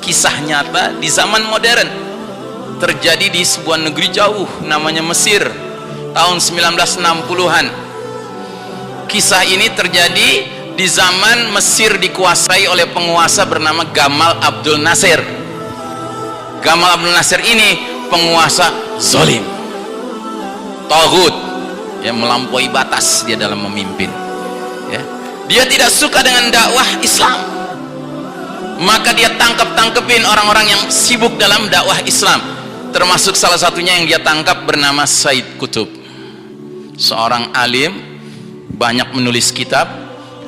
kisah nyata di zaman modern, terjadi di sebuah negeri jauh namanya Mesir tahun 1960-an. Kisah ini terjadi di zaman Mesir dikuasai oleh penguasa bernama Gamal Abdul Nasir. Gamal Abdul Nasir ini penguasa zalim, taghut, ya, melampaui batas dia dalam memimpin, ya. Dia tidak suka dengan dakwah Islam, maka dia tangkepin orang-orang yang sibuk dalam dakwah Islam, termasuk salah satunya yang dia tangkap bernama Said Qutb, seorang alim, banyak menulis kitab,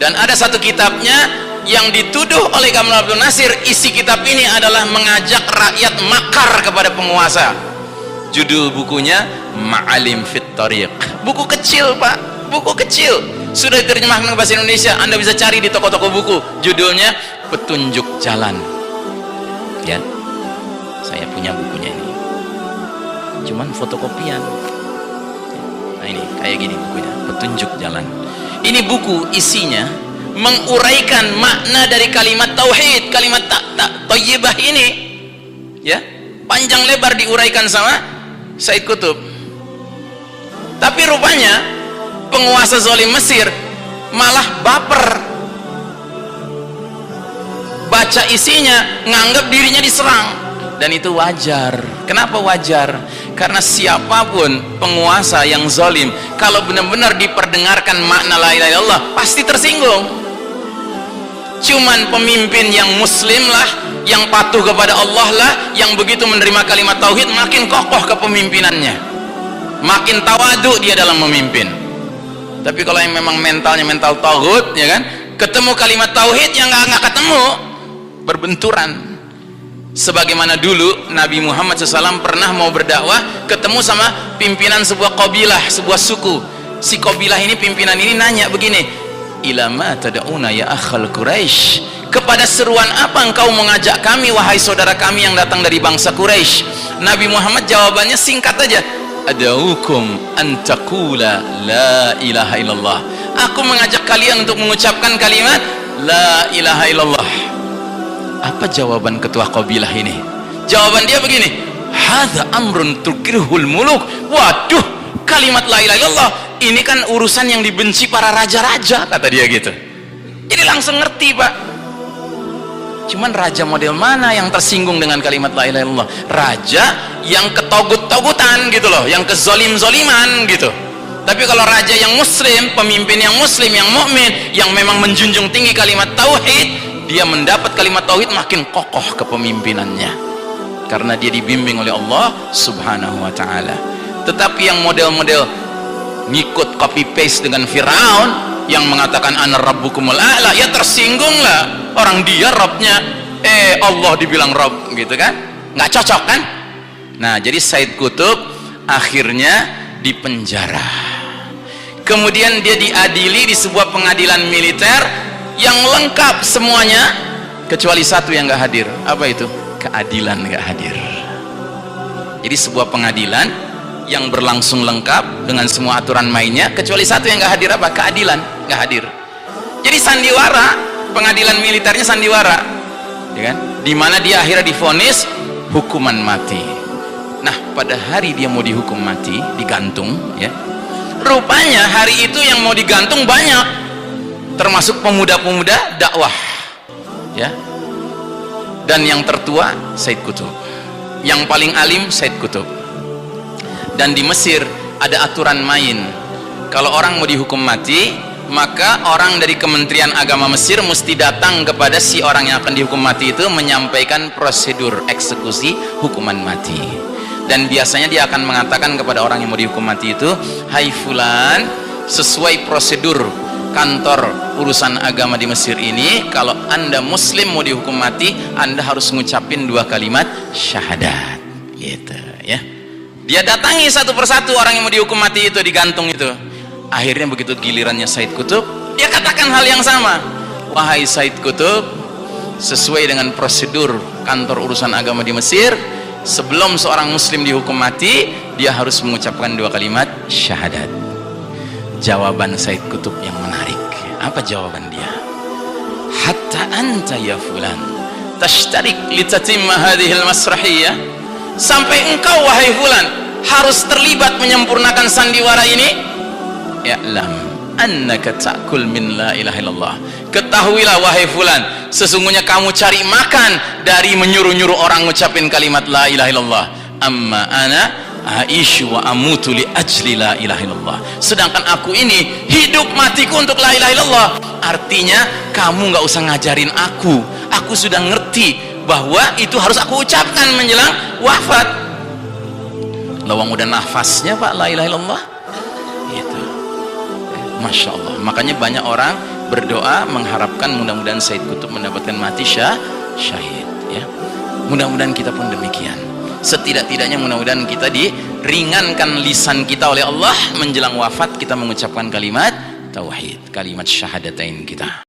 dan ada satu kitabnya yang dituduh oleh Gamal Abdul Nasir. Isi kitab ini adalah mengajak rakyat makar kepada penguasa. Judul bukunya Ma'alim Fit Thariq. Buku kecil, Pak, buku kecil, sudah diterjemahkan ke bahasa Indonesia, Anda bisa cari di toko-toko buku. Judulnya Petunjuk Jalan, ya. Saya punya bukunya ini, cuman fotokopian. Nah, ini kayak gini bukunya, Petunjuk Jalan. Ini buku isinya menguraikan makna dari kalimat tauhid, kalimat thayyibah ini, ya, panjang lebar diuraikan sama Said Qutb. Tapi rupanya penguasa zalim Mesir malah baper, baca isinya nganggap dirinya diserang, dan itu wajar. Kenapa wajar? Karena siapapun penguasa yang zalim, kalau benar-benar diperdengarkan makna la ilaha illallah, pasti tersinggung. Cuman pemimpin yang muslim lah, yang patuh kepada Allah lah, yang begitu menerima kalimat tauhid, makin kokoh kepemimpinannya, makin tawadu dia dalam memimpin. Tapi kalau yang memang mentalnya mental taghut, ya kan, ketemu kalimat tauhid yang nggak ketemu, berbenturan. Sebagaimana dulu Nabi Muhammad SAW pernah mau berdakwah, ketemu sama pimpinan sebuah qabilah, sebuah suku. Si qabilah ini, pimpinan ini nanya begini, ilama tada'una ya akhal Quraisy, kepada seruan apa engkau mengajak kami wahai saudara kami yang datang dari bangsa Quraisy? Nabi Muhammad jawabannya singkat aja, adaukum antakula la ilaha illallah, aku mengajak kalian untuk mengucapkan kalimat la ilaha illallah. Apa jawaban ketua qabilah ini? Jawaban dia begini, hadza amrun tukirhul muluk. Waduh, kalimat la ilaha illallah ini kan urusan yang dibenci para raja-raja, kata dia gitu. Jadi langsung ngerti, Pak. Cuman raja model mana yang tersinggung dengan kalimat la ilaha illallah? Raja yang ketogut-togutan gitu loh, yang kezolim-zoliman gitu. Tapi kalau raja yang muslim, pemimpin yang muslim, yang mukmin, yang memang menjunjung tinggi kalimat tauhid, dia mendapat kalimat tauhid makin kokoh kepemimpinannya, karena dia dibimbing oleh Allah Subhanahu wa ta'ala. Tetapi yang model-model ngikut copy paste dengan Firaun yang mengatakan ana rabbukumul a'la, ya tersinggung lah, orang dia Rabbnya, Allah dibilang Rabb gitu kan, nggak cocok kan. Nah, jadi Said Qutb akhirnya dipenjara, kemudian dia diadili di sebuah pengadilan militer yang lengkap semuanya kecuali satu yang nggak hadir. Apa itu? Keadilan nggak hadir. Jadi sebuah pengadilan yang berlangsung lengkap dengan semua aturan mainnya, kecuali satu yang nggak hadir. Apa? Keadilan nggak hadir. Jadi sandiwara, pengadilan militernya sandiwara, ya kan? Dimana dia akhirnya divonis hukuman mati. Nah, pada hari dia mau dihukum mati, digantung, ya, rupanya hari itu yang mau digantung banyak, termasuk pemuda-pemuda dakwah, ya. Dan yang tertua Said Qutb, yang paling alim Said Qutb. Dan di Mesir ada aturan main, kalau orang mau dihukum mati, maka orang dari Kementerian Agama Mesir mesti datang kepada si orang yang akan dihukum mati itu, menyampaikan prosedur eksekusi hukuman mati. Dan biasanya dia akan mengatakan kepada orang yang mau dihukum mati itu, hai fulan, sesuai prosedur kantor urusan agama di Mesir ini, kalau anda muslim mau dihukum mati, anda harus ngucapin 2 kalimat syahadat, gitu, ya. Dia datangi satu persatu orang yang mau dihukum mati itu, digantung itu. Akhirnya begitu gilirannya Said Qutb, dia katakan hal yang sama, wahai Said Qutb, sesuai dengan prosedur kantor urusan agama di Mesir, sebelum seorang muslim dihukum mati, dia harus mengucapkan 2 kalimat syahadat. Jawaban Said Qutb yang menarik. Apa jawaban dia? Hatta anta ya fulan tashtarik litatimma hadhil masrahiyah, sampai engkau wahai fulan harus terlibat menyempurnakan sandiwara ini. Ya'lam annaka ta'kul min la ilaha illallah, ketahuilah wahai fulan, sesungguhnya kamu cari makan dari menyuruh-nyuruh orang ngucapin kalimat la ilaha illallah. Amma ana aisyu wa amutu li ajli la ilaha illallah, sedangkan aku ini hidup matiku untuk la ilaha illallah. Artinya kamu nggak usah ngajarin aku sudah ngerti bahwa itu harus aku ucapkan menjelang wafat. Lawang udah nafasnya Pak la ilaha illallah itu. Masya Allah, makanya banyak orang berdoa mengharapkan mudah-mudahan Said Qutb mendapatkan mati syahid ya. Mudah-mudahan kita pun demikian. Setidak-tidaknya mudah-mudahan kita diringankan lisan kita oleh Allah menjelang wafat, kita mengucapkan kalimat tauhid, kalimat syahadatain kita.